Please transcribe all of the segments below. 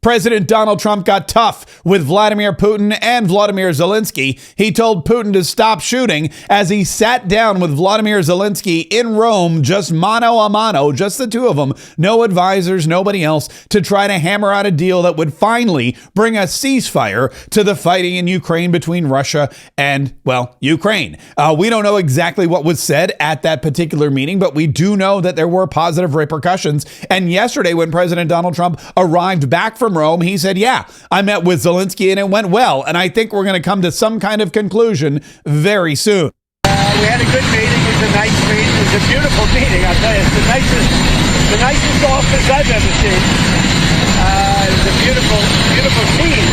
President Donald Trump got tough with Vladimir Putin and Vladimir Zelensky. He told Putin to stop shooting as he sat down with Vladimir Zelensky in Rome, just mano a mano, just the two of them, no advisors, nobody else, to try to hammer out a deal that would finally bring a ceasefire to the fighting in Ukraine between Russia and, well, Ukraine. We don't know exactly what was said at that particular meeting, but we do know that there were positive repercussions. And yesterday, when President Donald Trump arrived back from Rome, he said, yeah, I met with Zelensky and it went well. And I think we're going to come to some kind of conclusion very soon. We had a good meeting. It was a nice meeting. It was a beautiful meeting. I'll tell you, it's the nicest office I've ever seen. It was a beautiful scene.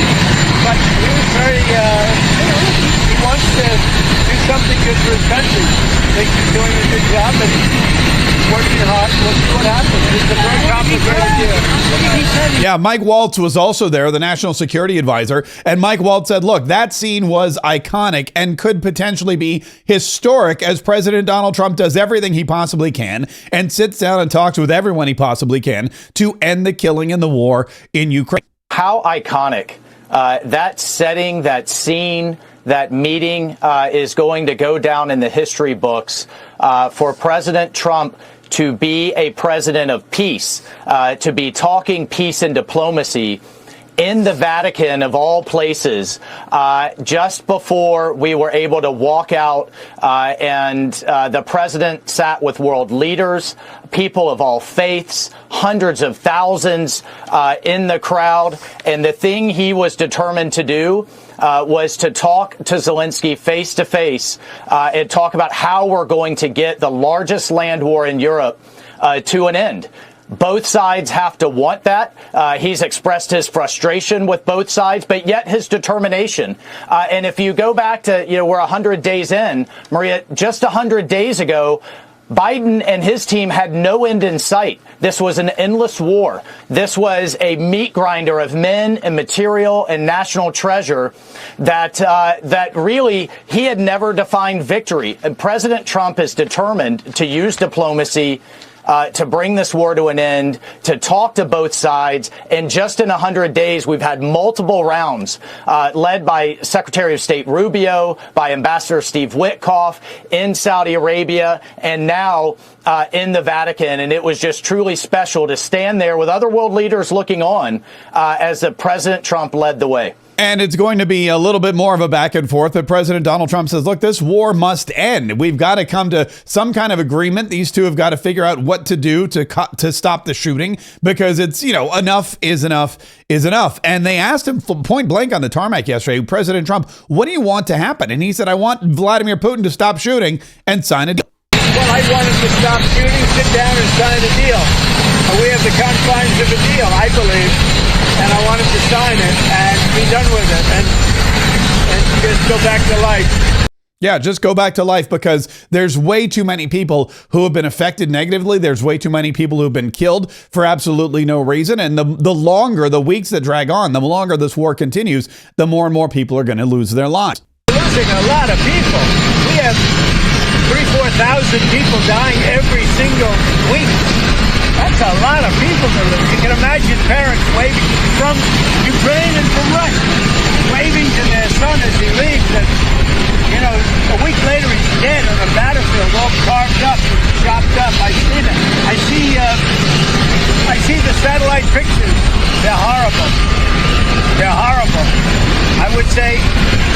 But he was very, he wants to do something good for his country. I think he's doing a good job and working hard. We'll see what happens. It's a very complicated deal. Yeah, Mike Waltz was also there, the national security advisor. And Mike Waltz said, look, that scene was iconic and could potentially be historic as President Donald Trump does everything he possibly can and sits down and talks with everyone he possibly can to end the killing and the war in Ukraine. How iconic. That setting, that scene, that meeting is going to go down in the history books for President Trump to be a president of peace, to be talking peace and diplomacy in the Vatican, of all places, just before we were able to walk out and the president sat with world leaders, people of all faiths, hundreds of thousands in the crowd. And the thing he was determined to do was to talk to Zelensky face to face and talk about how we're going to get the largest land war in Europe to an end. Both sides have to want that. He's expressed his frustration with both sides, but yet his determination. And if you go back to, we're 100 days in, Maria, just 100 days ago, Biden and his team had no end in sight. This was an endless war. This was a meat grinder of men and material and national treasure that really he had never defined victory. And President Trump is determined to use diplomacy to bring this war to an end, to talk to both sides. And just in 100 days, we've had multiple rounds led by Secretary of State Rubio, by Ambassador Steve Witkoff in Saudi Arabia, and now in the Vatican. And it was just truly special to stand there with other world leaders looking on as President Trump led the way. And it's going to be a little bit more of a back and forth, but President Donald Trump says, look, this war must end. We've got to come to some kind of agreement. These two have got to figure out what to do to stop the shooting, because it's, enough is enough is enough. And they asked him point blank on the tarmac yesterday, President Trump, what do you want to happen? And he said, I want Vladimir Putin to stop shooting and sign a deal. Well, I want him to stop shooting, sit down and sign a deal. We have the confines of a deal, I believe. And I want him to sign it and be done with it and just go back to life. Yeah, just go back to life, because there's way too many people who have been affected negatively. There's way too many people who've been killed for absolutely no reason. And the longer the weeks that drag on, the longer this war continues, the more and more people are going to lose their lives. We're losing a lot of people. We have 3,000-4,000 people dying every single week. That's a lot of people to lose. You can imagine parents waving from Ukraine and from Russia, waving to their son as he leaves. And, a week later he's dead on a battlefield, all carved up, chopped up. I see that. I see the satellite pictures. They're horrible. They're horrible. I would say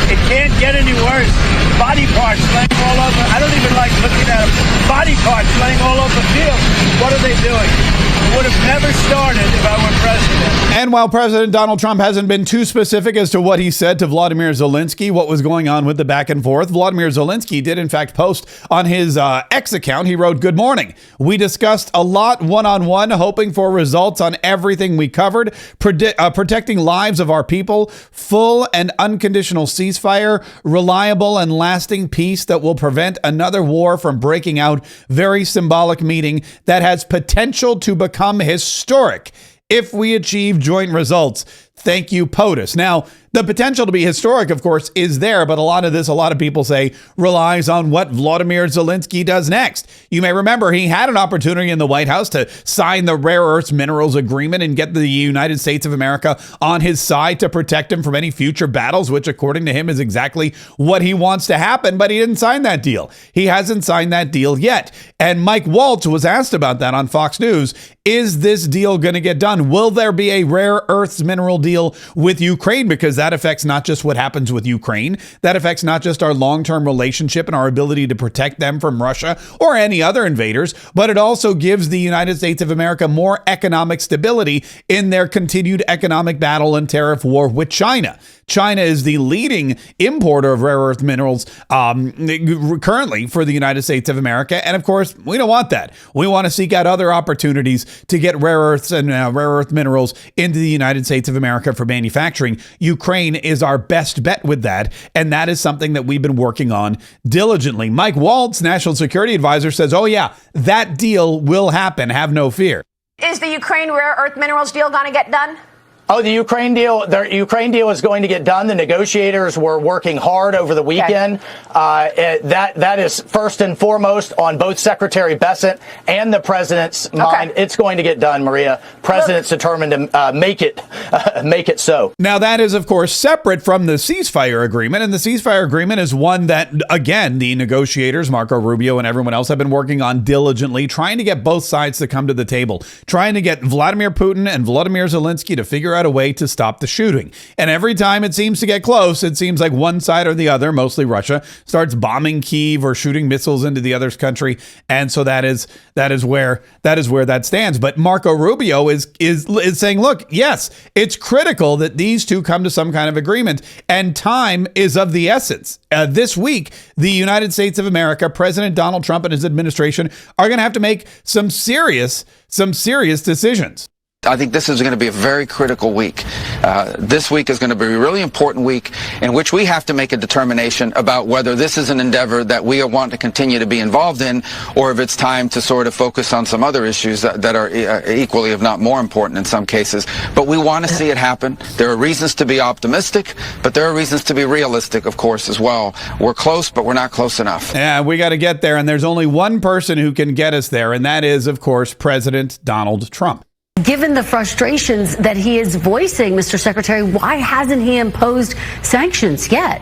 it can't get any worse. Body parts laying all over. I don't even like looking at them. Body parts laying all over the field. What are they doing? It would have never started if I were president. And while President Donald Trump hasn't been too specific as to what he said to Vladimir Zelensky, what was going on with the back and forth, Vladimir Zelensky did in fact post on his X account. He wrote, "Good morning. We discussed a lot one-on-one, hoping for results on everything we covered, protecting lives of our people, full and unconditional ceasefire, reliable and lasting peace that will prevent another war from breaking out. Very symbolic meeting that has potential to become historic if we achieve joint results. Thank you, POTUS. Now, the potential to be historic, of course, is there, but a lot of people say, relies on what Vladimir Zelensky does next. You may remember he had an opportunity in the White House to sign the rare earths minerals agreement and get the United States of America on his side to protect him from any future battles, which according to him is exactly what he wants to happen, but he didn't sign that deal. He hasn't signed that deal yet. And Mike Waltz was asked about that on Fox News. Is this deal going to get done? Will there be a rare earths mineral deal with Ukraine? Because that affects not just what happens with Ukraine, that affects not just our long-term relationship and our ability to protect them from Russia or any other invaders, but it also gives the United States of America more economic stability in their continued economic battle and tariff war with China. China is the leading importer of rare earth minerals currently for the United States of America. And of course, we don't want that. We want to seek out other opportunities to get rare earths and rare earth minerals into the United States of America for manufacturing. Ukraine is our best bet with that. And that is something that we've been working on diligently. Mike Waltz, National Security Advisor, says, oh, yeah, that deal will happen. Have no fear. Is the Ukraine rare earth minerals deal going to get done? Oh, the Ukraine deal is going to get done. The negotiators were working hard over the weekend. Okay. That is first and foremost on both Secretary Bessent and the president's mind. It's going to get done, Maria. President's determined to make it so. Now, that is, of course, separate from the ceasefire agreement. And the ceasefire agreement is one that, again, the negotiators, Marco Rubio and everyone else, have been working on diligently, trying to get both sides to come to the table, trying to get Vladimir Putin and Volodymyr Zelensky to figure out a way to stop the shooting. And every time it seems to get close, it seems like one side or the other, mostly Russia, starts bombing Kyiv or shooting missiles into the other's country. And so that is where that stands. But Marco Rubio is saying, look, yes, it's critical that these two come to some kind of agreement, and time is of the essence. This week, the United States of America, President Donald Trump and his administration are going to have to make some serious decisions. I think this is going to be a very critical week. This week is going to be a really important week in which we have to make a determination about whether this is an endeavor that we want to continue to be involved in, or if it's time to sort of focus on some other issues that are equally, if not more important in some cases. But we want to see it happen. There are reasons to be optimistic, but there are reasons to be realistic, of course, as well. We're close, but we're not close enough. Yeah, we got to get there. And there's only one person who can get us there, and that is, of course, President Donald Trump. Given the frustrations that he is voicing, Mr. Secretary, why hasn't he imposed sanctions yet?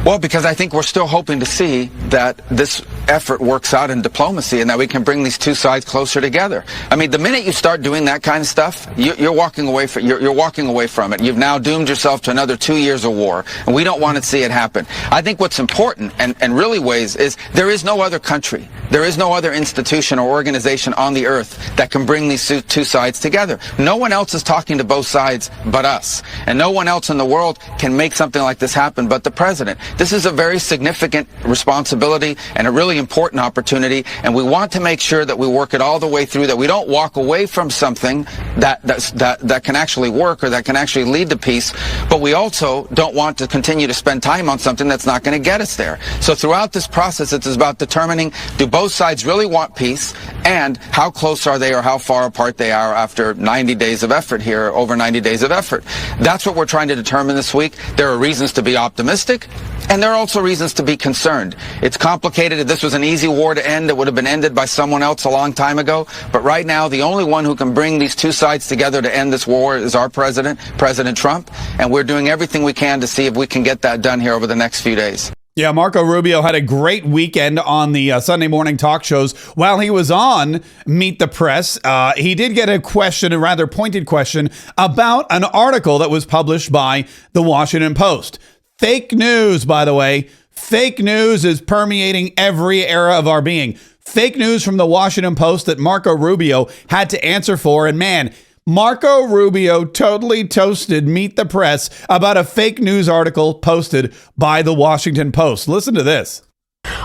Well, because I think we're still hoping to see that this effort works out in diplomacy and that we can bring these two sides closer together. I mean, the minute you start doing that kind of stuff, you're walking away from it. You've now doomed yourself to another 2 years of war, and we don't want to see it happen. I think what's important and really weighs is there is no other country, there is no other institution or organization on the earth that can bring these two sides together. No one else is talking to both sides but us, and no one else in the world can make something like this happen but the president. This is a very significant responsibility and a really important opportunity, and we want to make sure that we work it all the way through, that we don't walk away from something that can actually work or that can actually lead to peace, but we also don't want to continue to spend time on something that's not going to get us there. So throughout this process, it's about determining, do both sides really want peace, and how close are they or how far apart they are after 90 days of effort here, over 90 days of effort. That's what we're trying to determine this week. There are reasons to be optimistic, and there are also reasons to be concerned. It's complicated. If this was an easy war to end, it would have been ended by someone else a long time ago. But right now, the only one who can bring these two sides together to end this war is our president, President Trump. And we're doing everything we can to see if we can get that done here over the next few days. Yeah, Marco Rubio had a great weekend on the Sunday morning talk shows. While he was on Meet the Press, he did get a question, a rather pointed question, about an article that was published by the Washington Post. Fake news, by the way. Fake news is permeating every era of our being. Fake news from the Washington Post that Marco Rubio had to answer for. And man, Marco Rubio totally toasted Meet the Press about a fake news article posted by the Washington Post. Listen to this.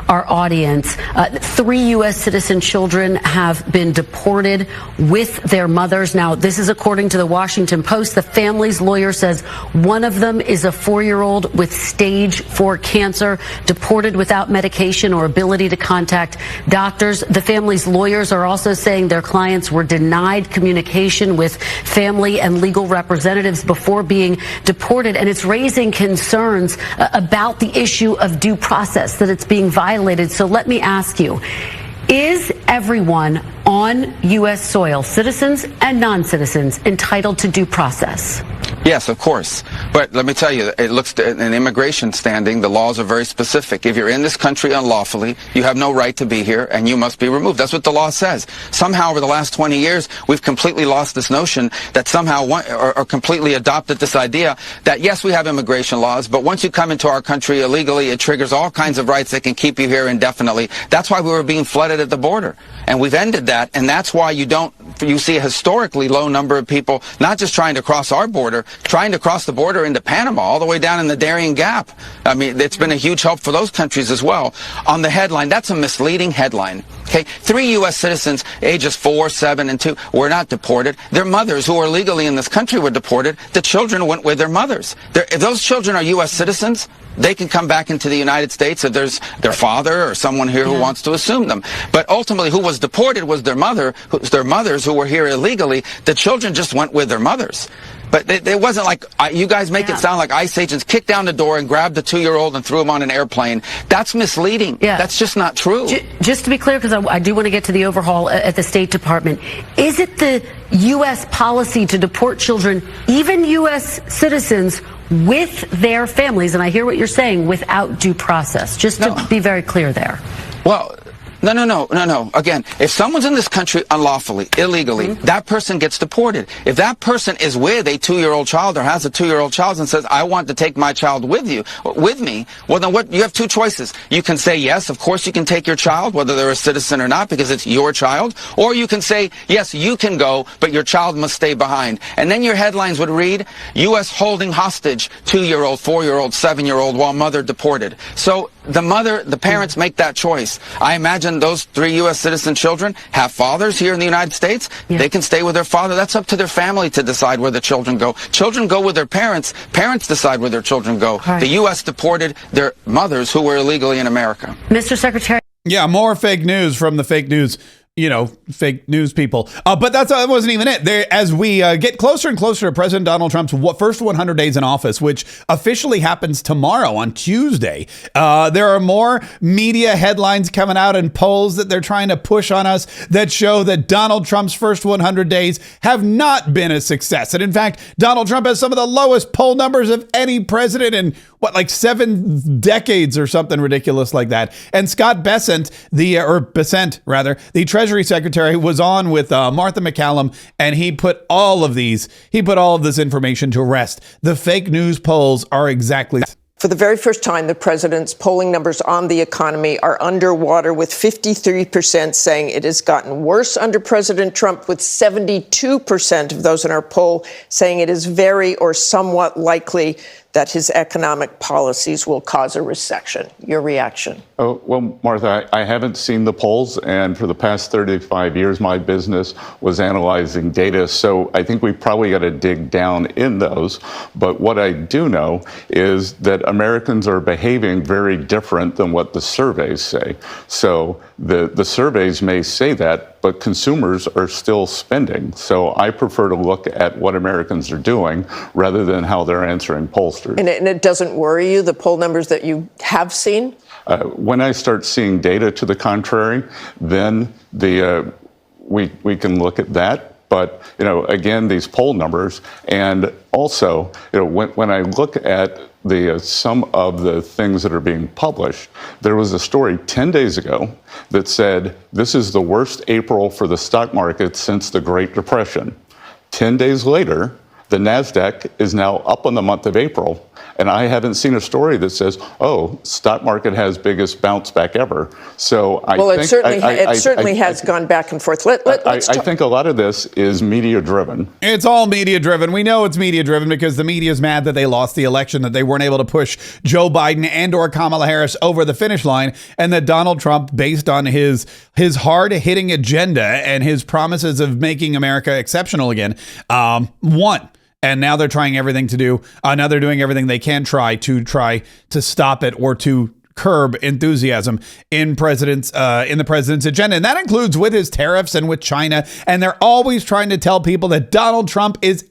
our audience. 3 U.S. citizen children have been deported with their mothers. Now, this is according to the Washington Post. The family's lawyer says one of them is a 4-year-old with stage 4 cancer, deported without medication or ability to contact doctors. The family's lawyers are also saying their clients were denied communication with family and legal representatives before being deported, and it's raising concerns about the issue of due process, that it's being violated. So let me ask you, is everyone on U.S. soil, citizens and non-citizens, entitled to due process? Yes, of course. But let me tell you, it looks to an immigration standing, the laws are very specific. If you're in this country unlawfully, you have no right to be here and you must be removed. That's what the law says. Somehow over the last 20 years, we've completely lost this notion that somehow or completely adopted this idea that, yes, we have immigration laws, but once you come into our country illegally, it triggers all kinds of rights that can keep you here indefinitely. That's why we were being flooded at the border. And we've ended that, and that's why you see a historically low number of people not just trying to cross our border, trying to cross the border into Panama, all the way down in the Darien Gap. I mean, it's been a huge help for those countries as well. On the headline, that's a misleading headline. Okay, 3 U.S. citizens, ages 4, 7, and 2, were not deported. Their mothers, who are legally in this country, were deported. The children went with their mothers. If those children are U.S. citizens, they can come back into the United States if there's their father or someone here who wants to assume them. But ultimately, who was deported was their mothers who were here illegally. The children just went with their mothers. But it wasn't like, you guys make it sound like ICE agents kicked down the door and grabbed the 2-year-old and threw him on an airplane. That's misleading. Yeah. That's just not true. Just to be clear, because I do want to get to the overhaul at the State Department, is it the U.S. policy to deport children, even U.S. citizens, with their families, and I hear what you're saying, without due process? Just to be very clear there. Well, No. Again, if someone's in this country unlawfully, illegally, that person gets deported. If that person is with a 2-year-old child or has a 2-year-old child and says, I want to take my child with me, well, then you have 2 choices. You can say, yes, of course you can take your child, whether they're a citizen or not, because it's your child. Or you can say, yes, you can go, but your child must stay behind. And then your headlines would read, U.S. holding hostage 2-year-old, 4-year-old, 7-year-old while mother deported. So the parents make that choice. I imagine those 3 U.S. citizen children have fathers here in the United States. Yeah. They can stay with their father. That's up to their family to decide where the children go. Children go with their parents. Parents decide where their children go. Right. The U.S. deported their mothers who were illegally in America. Mr. Secretary. Yeah, more fake news from the fake news. Fake news people. But that wasn't even it. As we get closer and closer to President Donald Trump's first 100 days in office, which officially happens tomorrow on Tuesday, there are more media headlines coming out and polls that they're trying to push on us that show that Donald Trump's first 100 days have not been a success. And in fact, Donald Trump has some of the lowest poll numbers of any president in 7 decades or something ridiculous like that. And Scott Bessent, the Treasury Secretary, was on with Martha McCallum, and he put all of this information to rest. The fake news polls are exactly. For the very first time, the president's polling numbers on the economy are underwater, with 53% saying it has gotten worse under President Trump, with 72% of those in our poll saying it is very or somewhat likely that his economic policies will cause a recession. Your reaction? Oh, well, Martha, I haven't seen the polls, and for the past 35 years, my business was analyzing data, so I think we probably got to dig down in those. But what I do know is that Americans are behaving very different than what the surveys say. So the surveys may say that, but consumers are still spending. So I prefer to look at what Americans are doing rather than how they're answering pollsters. And it doesn't worry you, the poll numbers that you have seen? When I start seeing data to the contrary, then we can look at that. But, again, these poll numbers, and also, when I look at some of the things that are being published, there was a story 10 days ago that said this is the worst April for the stock market since the Great Depression. 10 days later, the NASDAQ is now up on the month of April, And I haven't seen a story that says, "Oh, stock market has biggest bounce back ever." So it certainly has gone back and forth. I think a lot of this is media driven. It's all media driven. We know it's media driven because the media is mad that they lost the election, that they weren't able to push Joe Biden and or Kamala Harris over the finish line, and that Donald Trump, based on his hard hitting agenda and his promises of making America exceptional again, won. And now they're trying everything to do. Now they're doing everything they can try to stop it or to curb enthusiasm in the president's agenda. And that includes with his tariffs and with China. And they're always trying to tell people that Donald Trump is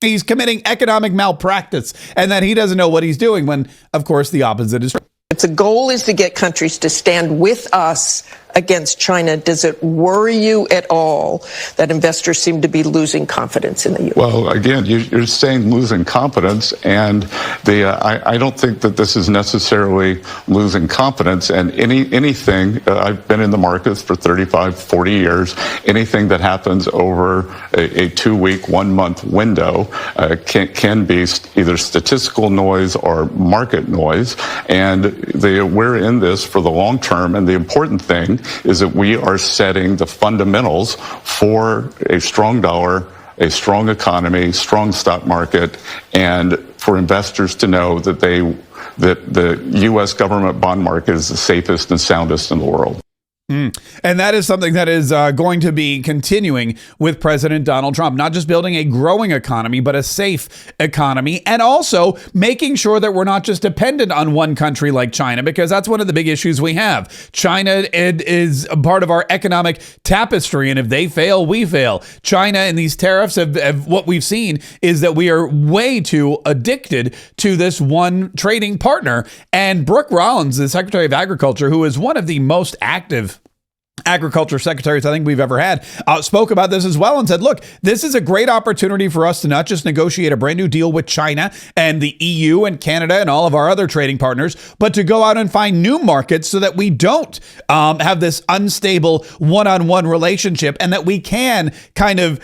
he's committing economic malpractice and that he doesn't know what he's doing, when, of course, the opposite is true. If the goal is to get countries to stand with us against China, does it worry you at all that investors seem to be losing confidence in the U.S.? Well, again, you're saying losing confidence, and I don't think that this is necessarily losing confidence. And anything, I've been in the markets for 35, 40 years, anything that happens over a 2-week, 1-month window can be either statistical noise or market noise. And we're in this for the long term, and the important thing is that we are setting the fundamentals for a strong dollar, a strong economy, strong stock market, and for investors to know that the U.S. government bond market is the safest and soundest in the world. And that is something that is going to be continuing with President Donald Trump, not just building a growing economy, but a safe economy, and also making sure that we're not just dependent on one country like China, because that's one of the big issues we have. China is a part of our economic tapestry, and if they fail, we fail. China and these tariffs have what we've seen is that we are way too addicted to this one trading partner. And Brooke Rollins, the Secretary of Agriculture, who is one of the most active agriculture secretaries I think we've ever had, spoke about this as well and said, look, this is a great opportunity for us to not just negotiate a brand new deal with China and the EU and Canada and all of our other trading partners, but to go out and find new markets so that we don't have this unstable one-on-one relationship, and that we can kind of,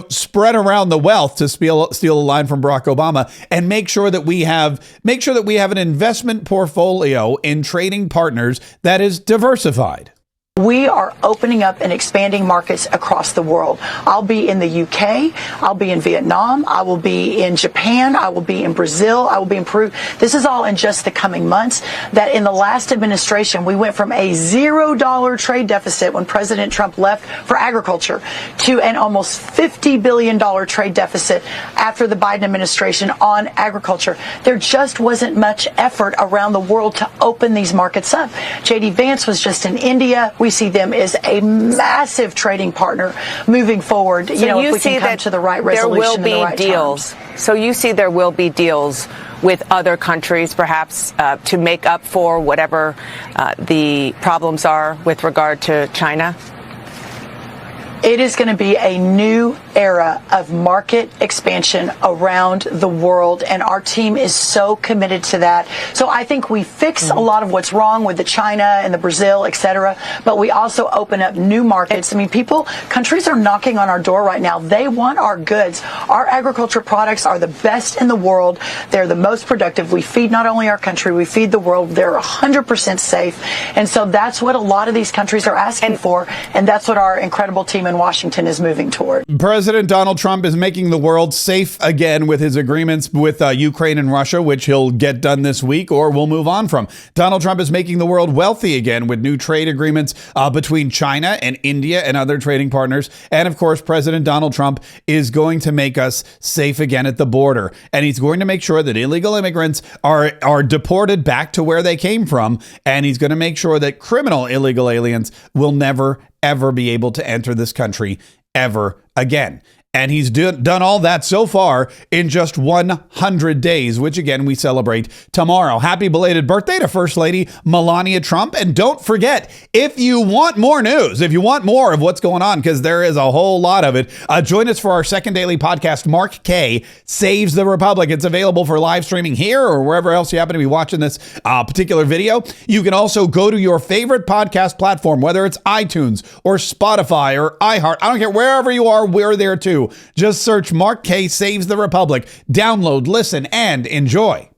spread around the wealth, to steal a line from Barack Obama, and make sure that we have an investment portfolio in trading partners that is diversified. We are opening up and expanding markets across the world. I'll be in the UK. I'll be in Vietnam. I will be in Japan. I will be in Brazil. I will be in Peru. This is all in just the coming months. That in the last administration, we went from a $0 trade deficit when President Trump left for agriculture to an almost $50 billion trade deficit after the Biden administration on agriculture. There just wasn't much effort around the world to open these markets up. J.D. Vance was just in India. We see them as a massive trading partner moving forward. So if we can come to the right resolution, there will be deals. So you see there will be deals with other countries, perhaps to make up for whatever the problems are with regard to China? It is going to be a new era of market expansion around the world, and our team is so committed to that. So I think we fix a lot of what's wrong with the China and the Brazil, et cetera, but we also open up new markets. I mean, countries are knocking on our door right now. They want our goods. Our agriculture products are the best in the world. They're the most productive. We feed not only our country, we feed the world. They're 100% safe. And so that's what a lot of these countries are asking for, and that's what our incredible team in Washington is moving toward. President Donald Trump is making the world safe again with his agreements with Ukraine and Russia, which he'll get done this week or will move on from. Donald Trump is making the world wealthy again with new trade agreements between China and India and other trading partners. And of course, President Donald Trump is going to make us safe again at the border. And he's going to make sure that illegal immigrants are deported back to where they came from. And he's going to make sure that criminal illegal aliens will never, ever be able to enter this country ever again. And he's done all that so far in just 100 days, which again, we celebrate tomorrow. Happy belated birthday to First Lady Melania Trump. And don't forget, if you want more news, if you want more of what's going on, because there is a whole lot of it, join us for our second daily podcast, Mark Kaye Saves the Republic. It's available for live streaming here or wherever else you happen to be watching this particular video. You can also go to your favorite podcast platform, whether it's iTunes or Spotify or iHeart. I don't care, wherever you are, we're there too. too. Just search Mark Kaye Saves the Republic. Download, listen, and enjoy.